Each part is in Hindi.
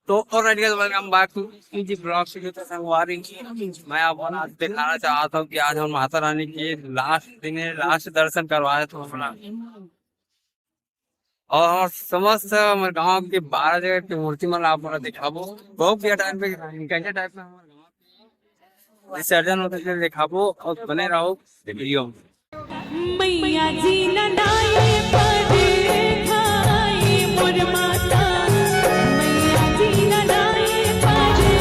तो alright guys, welcome back to easy blog से संगवारी। मैं आपको आज दिखाना चाहता हूँ कि आज हम माता रानी के लास्ट दिन है, लास्ट दर्शन करवाए तो अपना और हम समस्त हमारे गाँव के 12 जगह की मूर्ति मतलब आप लोग दिखाबो बहुत टाइम पे कैसे टाइप में हमारे गाँव विसर्जन होते थे दिखाबो और बने रहो वीडियो में। मैया जी ननाए परे खाए मोर माता, मैया जी ननाए परे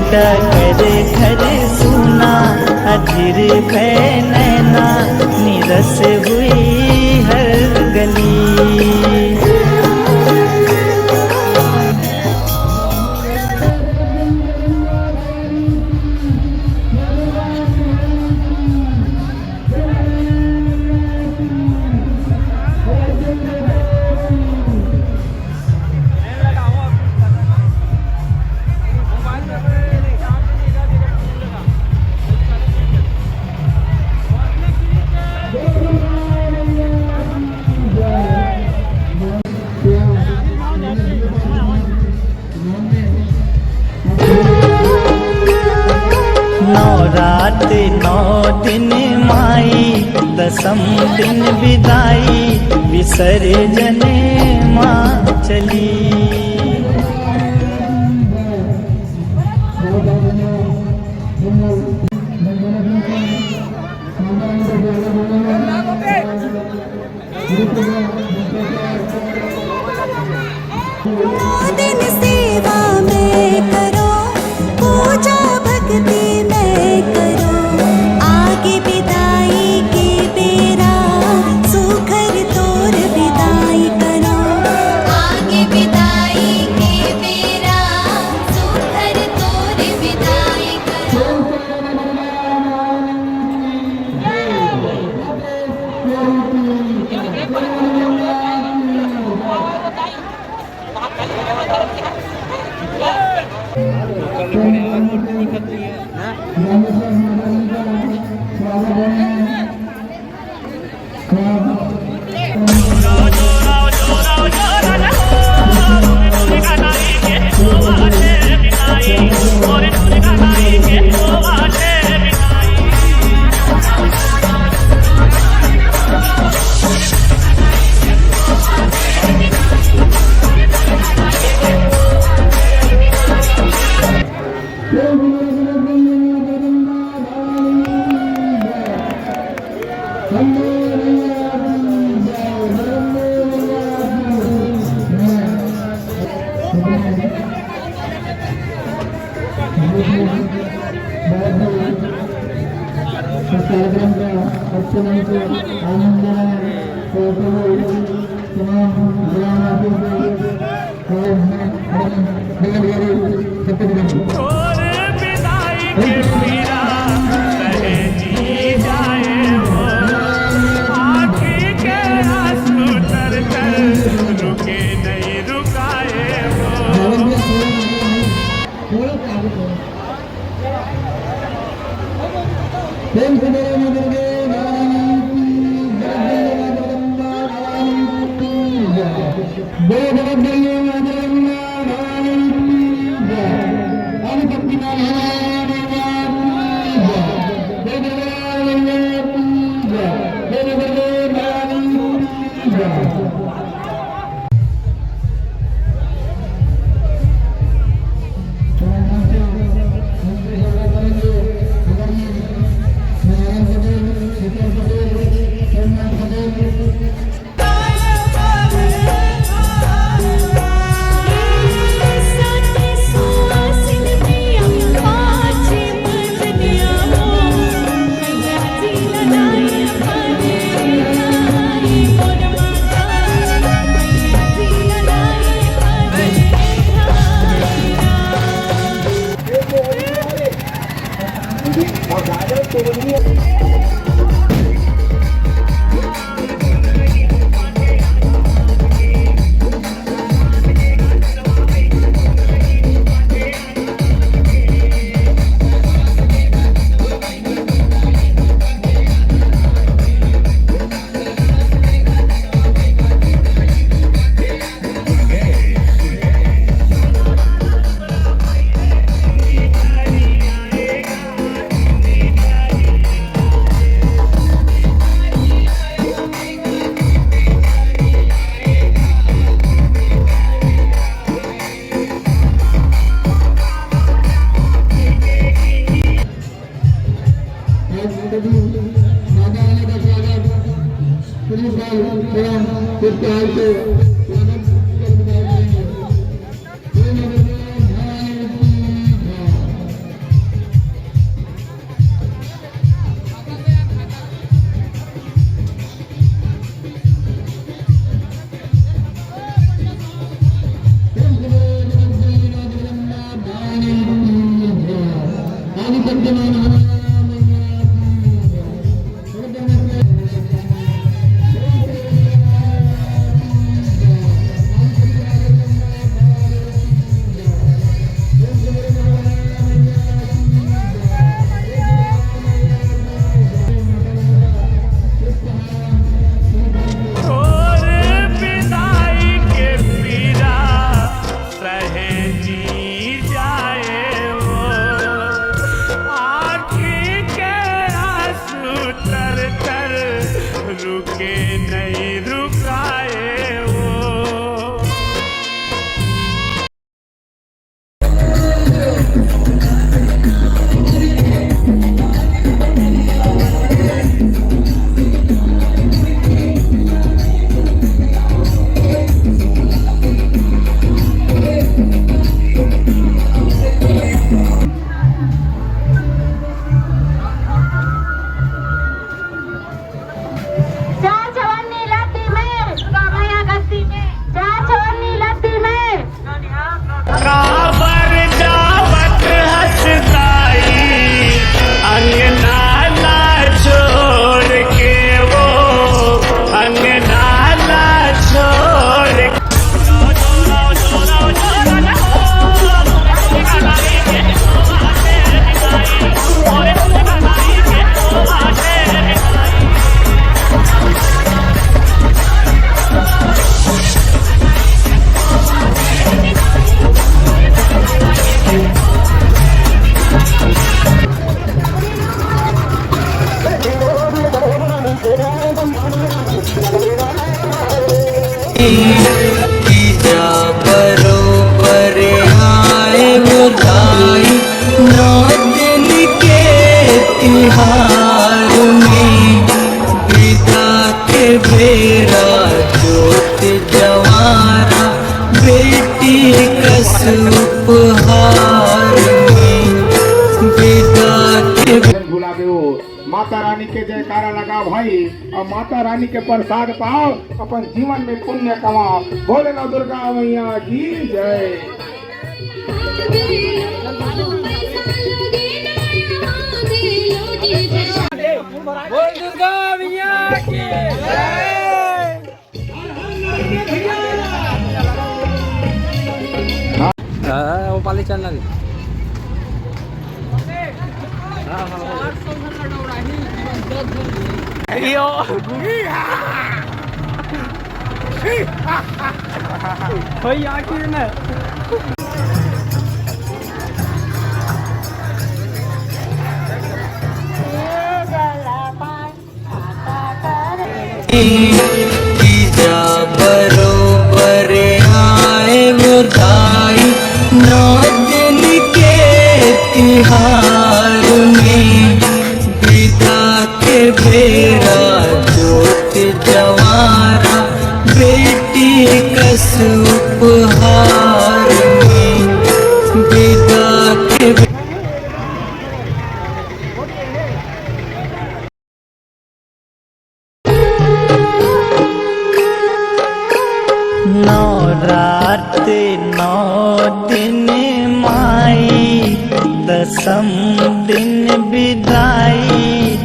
कर घर सुना अधीर नैना निरस हुई हर गली। रात 9 दिन माई, दसम दिन विदाई, विसर्जन माँ चली। दिन सेवा में करो, पूजा भक्ति में करो, आगे विदाई के बेरा सुखर तोर विदाई करो, आगे विदाई के बेरा सुखर तोर विदाई करो। और विदाई के पीड़ा सहे जी जाए वो, आँखी के आंसू तर तर रुके नहीं रुकाए वो। चार चवन्नी लद्दी में कामया गद्दी में चार चवन्नी लद्दी में काबर जावत हंसताई अंगना ना छोड़ के वो, अंगना ना छोड़ के। जा बरोबर आए बधाई 9 दिन के तिहार में, पिता के बेरा जोत जवारा बेटी कस उपहार में, पिता के भुला दो। माता रानी के जयकारा लगा भाई, और माता रानी के प्रसाद पाओ, अपन जीवन में पुण्य कमाओ। बोले ना दुर्गा मैया की जय। बोल दुर्गा मैया की जय। वो पाली चलना रे। भाई आखिर में जा बरोबर आए बधाई 9 दिन के तिहार में, पिता के बेरा जोत जवारा बेटी कस उपहार में, पिता के विदाई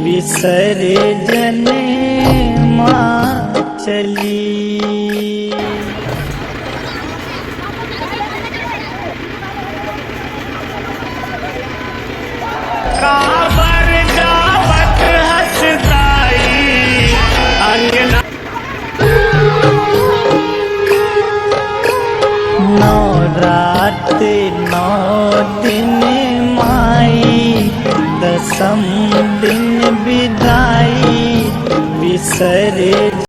विसर्जन माँ चली। काबर जावत हसदाई अंगना नौ रात 9 दिन माई दसम दिन विदाई विसर्जन